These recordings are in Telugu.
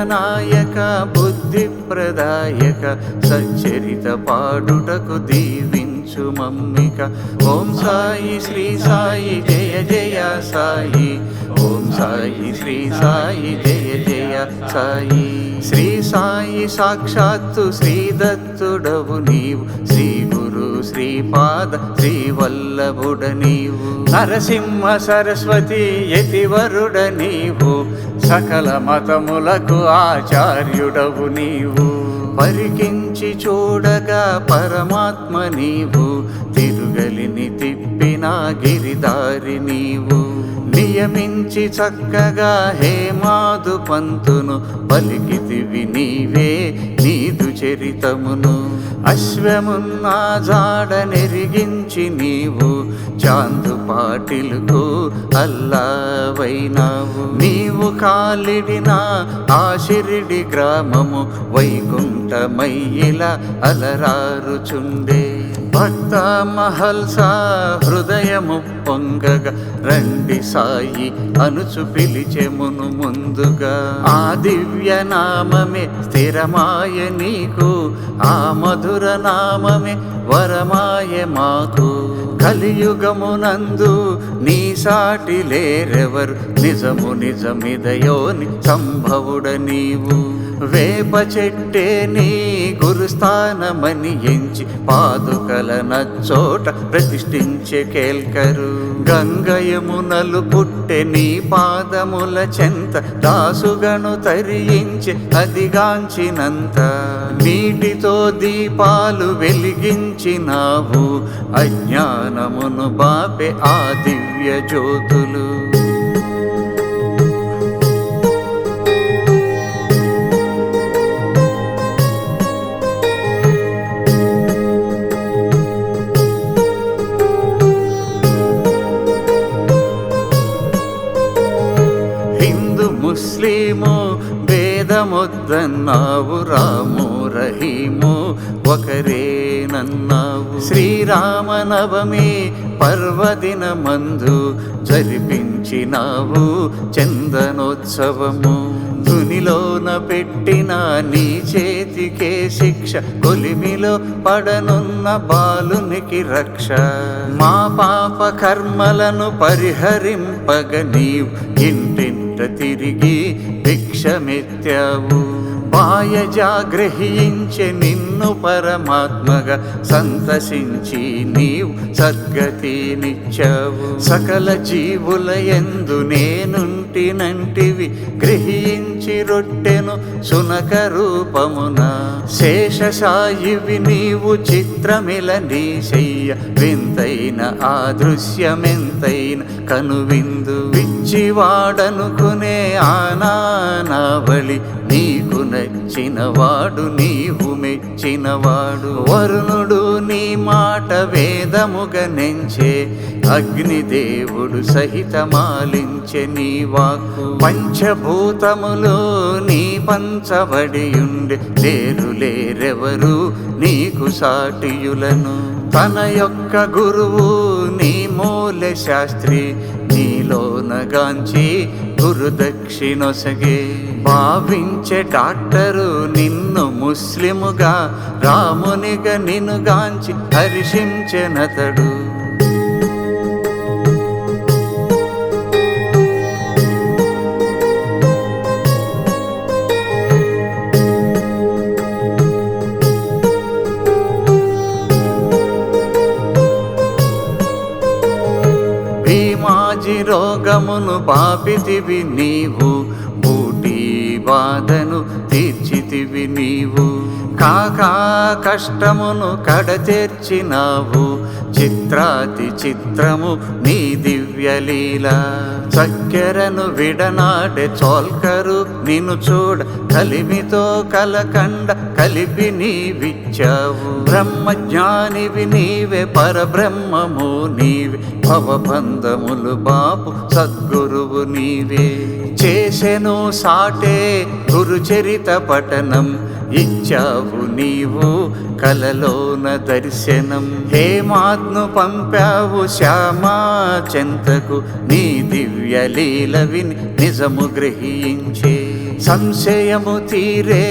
నాయక బుద్ధి ప్రదాయక సచ్చరిత పాడుటకు దీవించు మమ్మిక. ఓం సాయి శ్రీ సాయి జయ జయ సాయి. ఓం సాయి శ్రీ సాయి జయ జయ సాయి. శ్రీ సాయి సాక్షాత్తు శ్రీదత్తుడవు నీవు. శ్రీ గురు శ్రీపాద శ్రీవల్లభుడ నీవు. నరసింహ సరస్వతి యతివరుడ నీవు. సకల మతములకు ఆచార్యుడవు నీవు. పరికించి చూడగా పరమాత్మ నీవు. తిరుగలిని తిప్పిన గిరిదారి నీవు. నియమించి చక్కగా హేమాదు పంతును పలికితివి నీవే నీదు చరితమును. అశ్వమున్నా జాడ నెరిగించి నీవు. చాందు పాటిలుకు అల్లావైనావు. నీవు కాలిడిన ఆ షిరిడి గ్రామము వైకుంఠమయ్యిల అలరారుచుండే. భక్త మహల్సా హృదయము పొంగగ రండి సాయి అనుచు పిలిచెమును ముందుగా. ఆ దివ్య నామమే స్థిరమాయ నీకు. ఆ మధుర నామమే వరమాయ మాకు. కలియుగమునందు నీ సాటి లేరెవరు. నిజము నిజమిదయోని సంభవుడ నీవు. వేప చెట్టే నీ గురుస్థానమని ఎంచి పాదుకల నచ్చోట ప్రతిష్ఠించే కేల్కరు. గంగయమునలు పుట్టె నీ పాదముల చెంత. దాసుగను తరించి అదిగాంచినంత. నీటితో దీపాలు వెలిగించినావు. అజ్ఞానమును బాపే ఆ దివ్య జ్యోతులు. ముస్లిము భేదమొద్దన్నావు. రాము రహీము ఒకరేనన్నావు. శ్రీరామనవమి పర్వదినమందు జరిపించినావు చందనోత్సవము. ధునిలోన పెట్టిన నీ చేతికే శిక్ష. కొలిమిలో పడనున్న బాలునికి రక్ష. మా పాప కర్మలను పరిహరింపగ నీవు ఇంటింట తిరిగి భిక్షమెత్తావు. మాయజాగ్రహించె నిన్ను పరమాత్మగా సంతసించి నీవు సద్గతినిచ్చావు. సకల జీవుల యందు నేనుంటినంటివి గ్రహించి రొట్టెను సునక రూపమున. శేషసాయివి నీవు చిత్రమిల నీ శయ్య. వింతైన ఆ దృశ్యమెంతైన కనువిందు. పిచ్చివాడనుకునే ఆనావళి నీకు నచ్చినవాడు నీవు మెచ్చినవాడు. వరుణుడు నీ మాట వేదముగా నెంచే. అగ్నిదేవుడు సహితమాలించె నీ వాక్కు. పంచభూతములు నీ పంచబడియుండె. లేరెవరు నీకు సాటియులను. తన యొక్క గురువు నీ మూల శాస్త్రి. నీలోనగాంచి గురుదక్షిణొసగే. భావించే డాక్టరు నిన్ను ముస్లిముగా. రామునిగా నిన్నుగాంచి హర్షించెనతడు. భీమాజీ రోగమును బాపితివి నీవు. బూటి బాధను తీర్చితివి నీవు. కాకా కష్టమును కడతీర్చినావు. చిత్రాతి చిత్రము నీ దివ్యలీల. చక్కెరను విడనాడే చోల్కరు నిన్ను చూడ. కలిమితో కలకండ కలిపి నీవిచ్చావు. బ్రహ్మజ్ఞానివి నీవే పరబ్రహ్మము నీవే. భవబంధములు బాపు సద్గురువు నీవే. చేసెను సాటే గురుచరిత పఠనం. ఇచ్చావు నీవు కలలోన దర్శనం. హేమాద్ను పంపావు శ్యామా చెంతకు. నీ దివ్యలీల విని నిజము గ్రహించే. సంశయము తీరే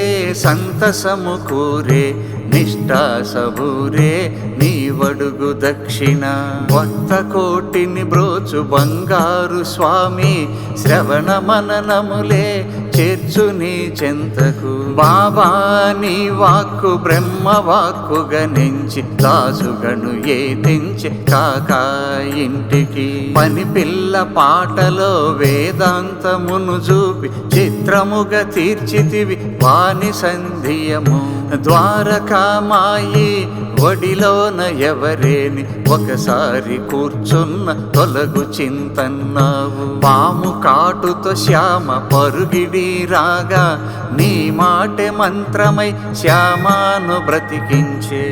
సంతసము కూరే నిష్ఠాసబూరే నీవడుగు దక్షిణ కొత్త కోటిని బ్రోచు బంగారు స్వామి శ్రవణ మననములే చేర్చు నీ చెంతకు బాబా నీ వాక్కు బ్రహ్మ వాక్కు గణించి దాసుగను ఏతించి కాకా ఇంటికి పని పిల్ల పాటలో వేదాంతమును చూపి చిత్రముగా తీర్చితివి వాని సంధియము ద్వారకామాయి ఒడిలోన ఎవరేని ఒకసారి కూర్చున్న తొలగు చింతన్నావు పాము కాటుతో శ్యామ పరుగిడి రాగా నీ మాటే మంత్రమై శ్యామాను బ్రతికించే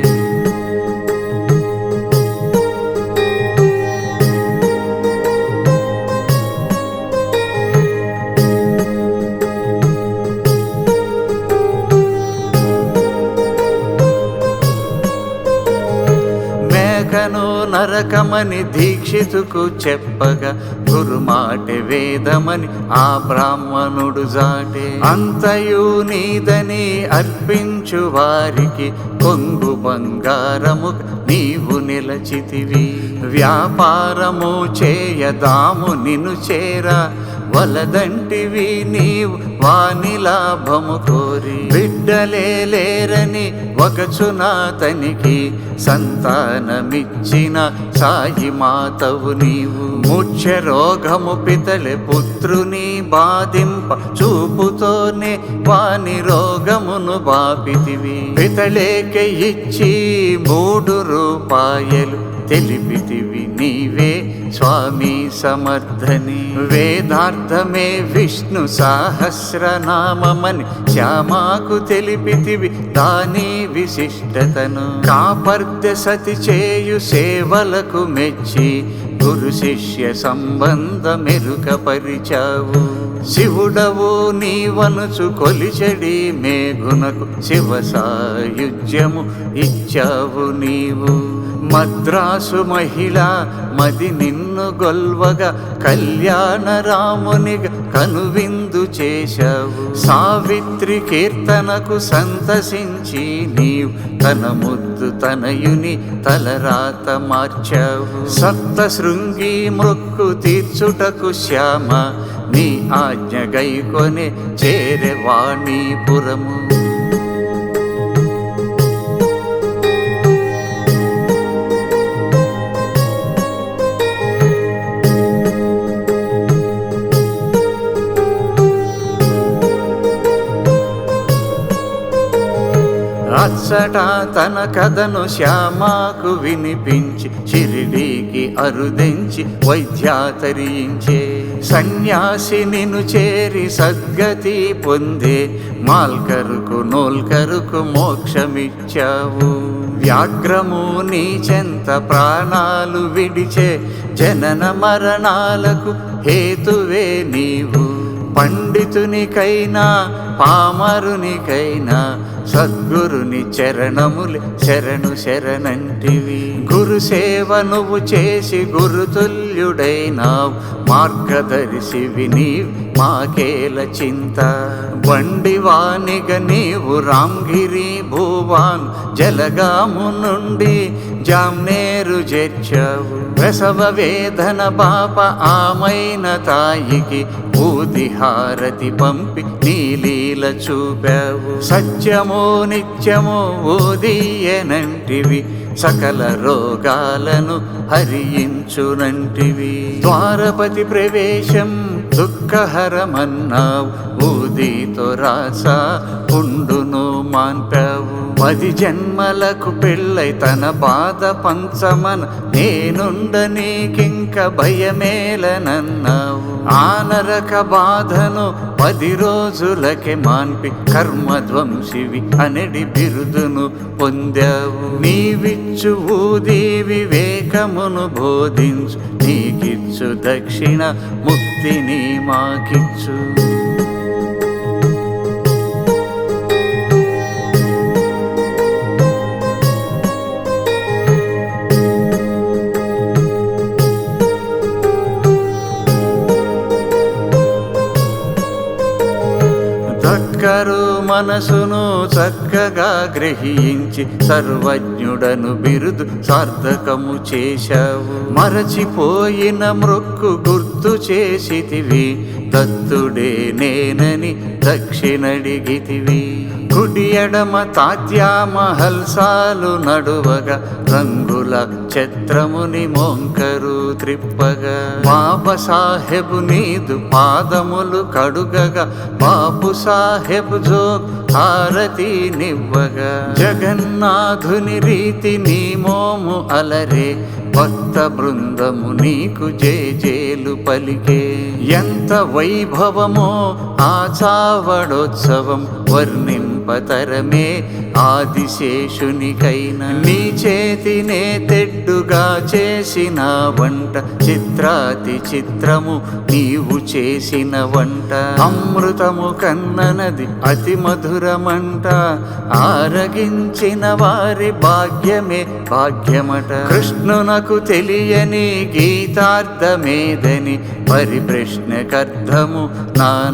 నరకమని దీక్షితుకు చెప్పగా గురుమాటే వేదమని ఆ బ్రాహ్మణుడు జాటే అంతయు నీదని అర్పించు వారికి కొంగు బంగారము నీవు నిలచితివి వ్యాపారము చేయదాము నిన్ను చేరా వలదంటివి నీవు వాని లాభము కోరి బిడ్డలే లేరని ఒకచునాతనికి సంతానమిచ్చిన సాయి మాతవు నీవు ముఖ్య రోగము పితలే పుత్రుని బాధింప చూపుతోనే వాని రోగమును బాపితివి పితలేకే ఇచ్చి 3 రూపాయలు తెలిపితివి నీవే స్వామి సమర్థని వేదార్థమే విష్ణు సహస్రనామమని శ్యామాకు తెలిపితివి దాని విశిష్టతను కాపర్దె సతి చేయు సేవలకు మెచ్చి గురు శిష్య సంబంధమెరుకపరిచావు శివుడవు నీవనుచు కొలిచెడి మేఘునకు శివ సాయుజ్యము ఇచ్చావు నీవు మద్రాసు మహిళ మది నిన్ను గొల్వగా కళ్యాణ రామునిగా కనువిందు చేశావు సావిత్రి కీర్తనకు సంతసించి నీవు తన ముద్దు తనయుని తలరాత మార్చావు సప్త శృంగి మృక్కు తీర్చుటకు శ్యామ నీ ఆజ్ఞ గైకొనే చేరే వాణీపురము అచ్చట తన కథను శ్యామాకు వినిపించి షిరిడీకి అరుదించి వైద్యాతరించే సన్యాసి నిన్ను చేరి సద్గతి పొందే మాల్కరుకు నోల్కరుకు మోక్షమిచ్చావు వ్యాఘ్రము నీ చెంత ప్రాణాలు విడిచే జనన మరణాలకు హేతువే నీవు పండితునికైనా పామరునికైనా సద్గురుని చరణములు శరణు శరణంటివి గురు సేవ నువ్వు చేసి గురుతుల్యుడైనావు మార్గదర్శివి నీవు మాకేల చింత బండివానిగ నీవు రాంగిరి భూవాన్ జలగాము నుండి జామ్నేరు చేర్చావు ప్రసవ వేదన బాప ఆమైన తాయికి ఊది హారతి పంపి నీలీల చూపావు సత్యమో నిత్యమో ఊదియనంటివి సకల రోగాలను హరించునంటివి ద్వారపతి ప్రవేశం దుఃఖహరమన్నావు ఊదితో రాసా పుండును మాన్పావు 10 జన్మలకు పెళ్ళై తన బాధ పంచమన నేనుండ నీకింక భయమేలనన్నావు ఆ నరక బాధను 10 రోజులకే మాన్పి కర్మధ్వంసివి అనడి బిరుదును పొందావు నీవిచ్చు ఊది వివేకమును బోధించు నీకిచ్చు దక్షిణ ముక్తిని మాకిచ్చు చక్కరు మనసును చక్కగా గ్రహించి సర్వజ్ఞుడను బిరుదు సార్థకము చేశావు. మరచిపోయిన మృక్కు గుర్తు చేసితివి, దత్తుడే నేనని దక్షిణడిగితివి. కుడి ఎడమ తాత్యామహల్సాలు నడువగా రంగుల ఛత్రముని మోంకరు త్రిప్పగా. బాబా సాహెబు నీదు పాదములు కడుగగా, బాపు సాహెబు జోగ్ హారతి నివ్వగా. జగన్నాథుని రీతి నీ మోము అలరే, భక్త బృందము నీకు జేజేలు పలికే. ఎంత వైభవమో ఆ చావడోత్సవం, వర్ణింపతరమే ఆదిశేషునికైనా. నీ చేతినే తెడ్డుగా చేసిన వంట, చిత్రాతి చిత్రము నీవు చేసిన వంట. అమృతము కన్ననది అతి మధురమంట, ఆరగించిన వారి భాగ్యమే భాగ్యమట. కృష్ణునకు తెలియని గీతార్థమేదని పరిప్రశ్నకర్థము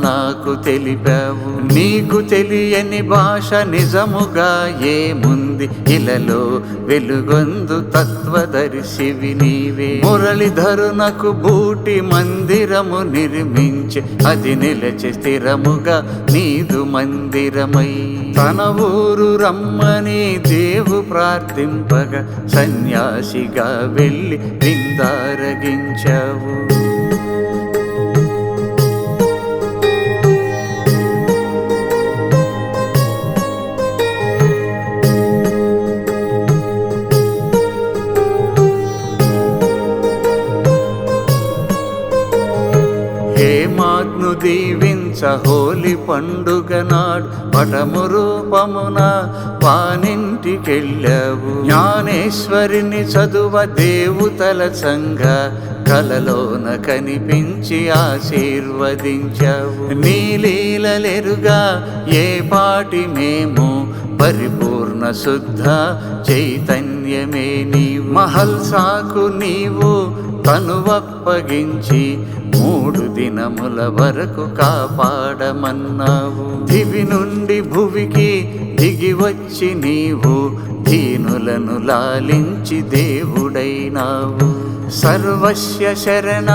నాకు తెలిపావు. నీకు తెలియని భాష నిజముగా ఏముంది, ఇలలో వెలుగొందు తత్వదర్శివి నీవే. మురళిధరునకు బూటి మందిరము నిర్మించి, అది నిలచి స్థిరముగా నీదు మందిరమై. తన ఊరు రమ్మని దేవు ప్రార్థింపగా, సన్యాసిగా వెళ్ళి విందారగించావు. హేమాగ్ను దీవించ హోలీ పండుగ నాడు, పటము రూపమున వానింటికెళ్ళావు. జ్ఞానేశ్వరిని చదువ దేవతల సంగ, కలలోన కనిపించి ఆశీర్వదించావు. నీ లీలలెరుగా ఏ పాటి మేము, పరిపూర్ణ శుద్ధ చైతన్యమే నీవు. మహల్సాకు నీవు తనువప్పగించి 3 దినముల వరకు కాపాడమన్నావు. దివి నుండి భువికి దిగి వచ్చి నీవు దీనులను లాలించి దేవుడైనావు. సర్వస్య శరణ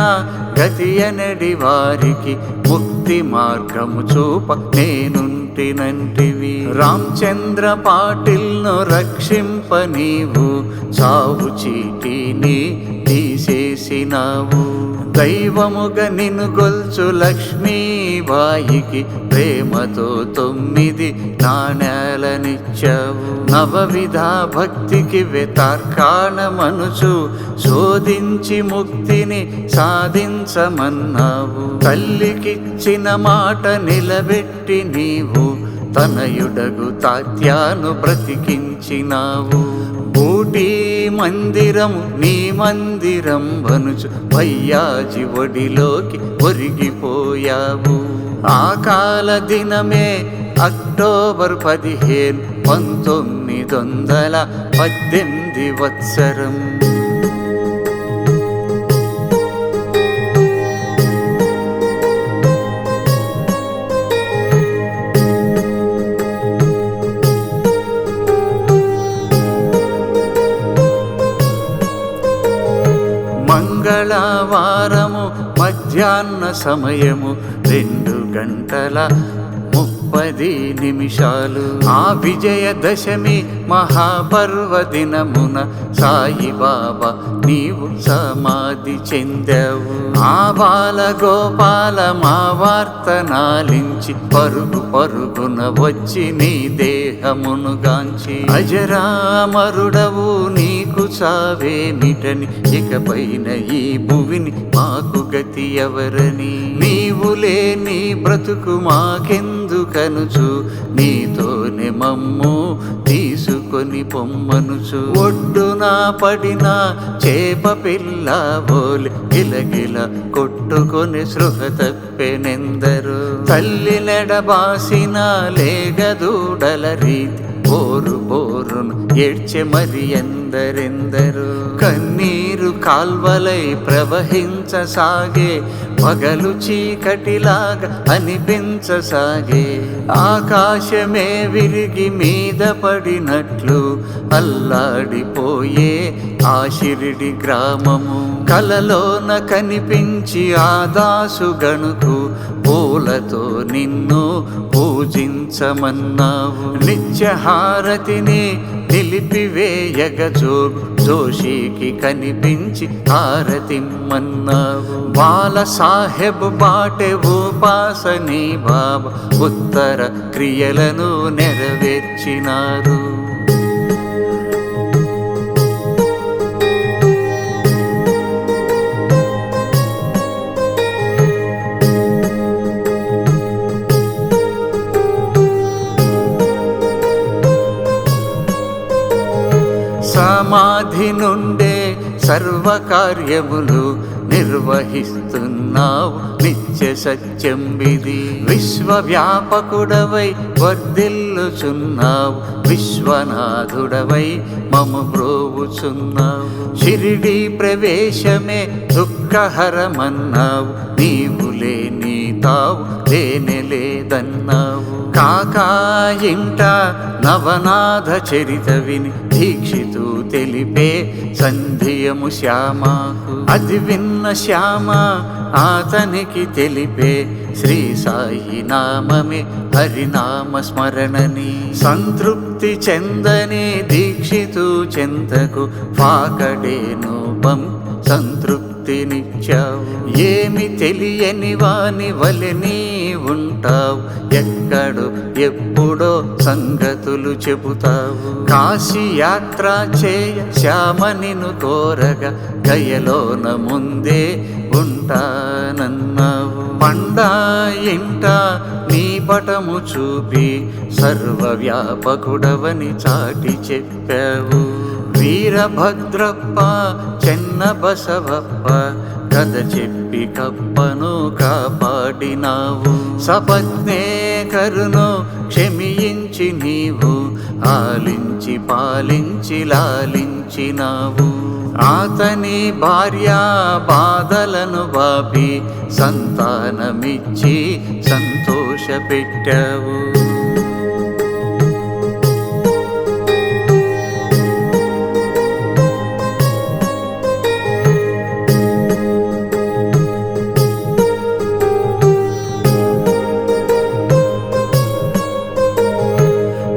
గతి అనడి వారికి ముక్తి మార్గము చూప నేనుంటినంటివి. రామచంద్ర పాటిల్ను రక్షింప నీవు చావు చీటిని తీసేసినావు. దైవముగా నిన్ను గొల్చు లక్ష్మీబాయికి ప్రేమతో 9 నాణ్యాలనిచ్చావు. నవవిధ భక్తికి వెతార్కాణమనుచు శోధించి ముక్తిని సాధించమన్నావు. తల్లికిచ్చిన మాట నిలబెట్టి నీవు తనయుడగు తాత్యాను బ్రతికించినావు. బూటి మందిరము నీ మందిరం వనుచు భయ్యాజి ఒడిలోకి ఒరిగిపోయావు. ఆ కాల దినమే అక్టోబర్ 15, 1918 వత్సరం. మంగళవారము మధ్యాహ్న సమయము 2:30 ఆ విజయదశమి మహాపర్వదినమున సాయిబాబా నీవు సమాధి చెందావు. ఆ బాల గోపాల మా వార్త నాలించి పరుగు పరుగున వచ్చి నీ దేహమును గాంచి, అజరామరుడవు నీకు చావేమిటని, ఇకపైన ఈ భువిని మాకు గతి ఎవరని, నీవు లేని బ్రతుకు మాకెందుకనుచు, నీతోనే మమ్ము తీసుకొని పొమ్మనుచు. ఒడ్డున పడిన చేప పిల్ల బోలి గిలగిల కొట్టుకొని సృహ తప్పెనెందరు. తల్లి నెడబాసిన లేగదూడల రీతి బోరు బోరును ఏడ్చె మరి ఎందరెందరు. కన్నీరు కాల్వలై ప్రవహించసాగే, పగలు చీకటిలాగా అనిపించసాగే. ఆకాశమే విరిగి మీద పడినట్లు అల్లాడిపోయే ఆ షిరిడి గ్రామము. కలలోన కనిపించి ఆ దాసు గణుకు పూలతో నిన్ను పూజించమన్నావు. నిత్యహారతిని నిలిపివేయగజో జోషికి కనిపించి హారతిమ్మన్నావు. బాల సాహెబ్ బాటె ఉపాసనీ బాబా ఉత్తర క్రియలను నెరవేర్చినారు. సమాధి నుండే సర్వకార్యములు నిర్వహిస్తున్నావు, నిత్య సత్యం విధి. విశ్వవ్యాపకుడవై వర్ధిల్లుచున్నావు, విశ్వనాథుడవై మము బ్రోవుచున్నావు. షిరిడి ప్రవేశమే దుఃఖహరమన్నావు, నీవు లేని తావు లేనెలేదన్నావు. కాకా ఇంట నవనాథ చరిత విని దీక్షితు తెలిపే సంధ్యము శ్యామకు. అది విన్న శ్యామ అతనికి తెలిపే శ్రీ సాయి నామమే హరినామ స్మరణని. సంతృప్తి చెందని దీక్షితు చెంతకు ఫాకడేను సంతృప్తినిచ్చావు. ఏమి తెలియని వాని వలె నీ ఉంటావు, ఎక్కడో ఎప్పుడో సంగతులు చెబుతావు. కాశీ యాత్ర చేయ శ్యామ నిన్ను కోరగా గయలోన ముందే ఉంటానన్నావు. పండా ఇంట నీ పటము చూపి సర్వవ్యాపకుడవని చాటి చెప్పావు. వీరభద్రప్ప చెన్న బసవప్ప కథ చెప్పి కప్పను కాపాడినావు. సపత్నే కరును క్షమించి నీవు ఆలించి పాలించి లాలించినావు. అతని భార్య బాధలను బాపి సంతానమిచ్చి సంతోషపెట్టావు.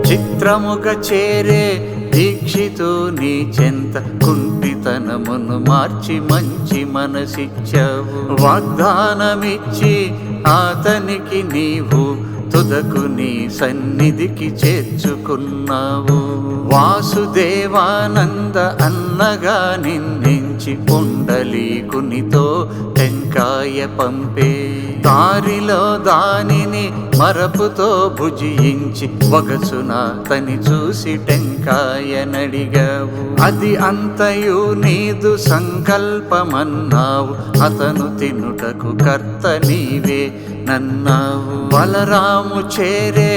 చిత్రముగ చేరే దీక్షితు నీ చెంత కుంటితనమును మార్చి మంచి మనసిచ్చావు. వాగ్దానమిచ్చి అతనికి నీవు తుదకు నీ సన్నిధికి చేర్చుకున్నావు. వాసుదేవానంద అన్నగా నిందించి పుండలీకునితో టెంకాయ పంపే. దారిలో దానిని మరపుతో భుజించి వగసున తని చూసి టెంకాయ నడిగావు. అది అంతయు నీదు సంకల్పమన్నావు, అతను తినుటకు కర్త నీవే నన్నావు. బలరాము చేరే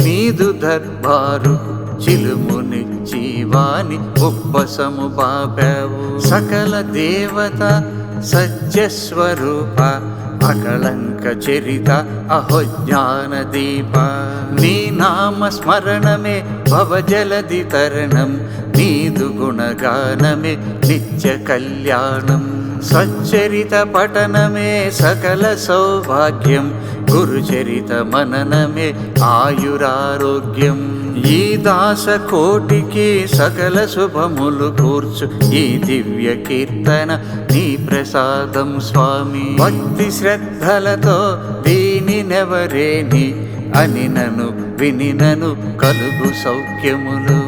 నీదు దర్బారుకు చిలుమునిచ్చి వాని ఉబ్బసము బాపావు. సకల దేవత సత్యస్వరూప అకళంక చరిత అహోజ్ఞాన దీప. నీ నామ స్మరణమే భవజలది తరణం, నీదు గుణగానమే నిత్య కళ్యాణం. సచ్చరిత పఠనమే సకల సౌభాగ్యం, గురుచరిత మననమే ఆయురారోగ్యం. ఈ దాస కోటికి సకల శుభములు కూర్చు ఈ దివ్య కీర్తన నీ ప్రసాదం స్వామి. భక్తి శ్రద్ధలతో దీనినెవరేని అని నను వినినను కలుగు సౌఖ్యములు.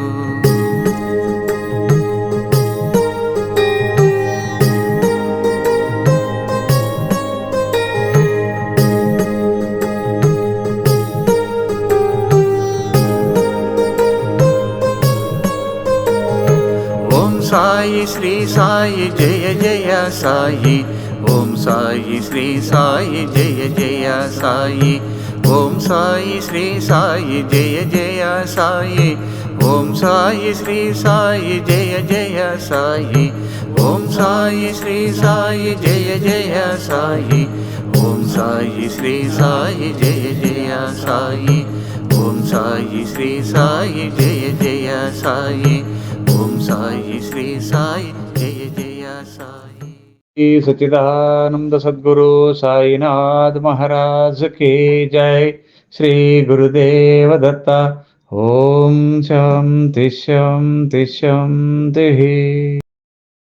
సాయి శ్రీ సాయి జయ జయ సాయి. ఓం సాయి శ్రీ సాయి జయ జయ సాయి. ఓం సాయి శ్రీ సాయి జయ జయ సాయి. ఓం సాయి శ్రీ సాయి జయ జయ సాయి ఓం సాయి శ్రీ సాయి జయ జయ సాయి ఓం సాయి శ్రీ సాయి జయ జయ సాయి ఓం సాయి శ్రీ సాయి జయ జయ సాయి ఓం సాయి శ్రీ సాయి జయ జయ సాయి. श्री सच्चिदानंद सद्गुरु साईनाथ महाराज की जय. श्री गुरुदेव दत्ता. ओम शांति शांति शांति.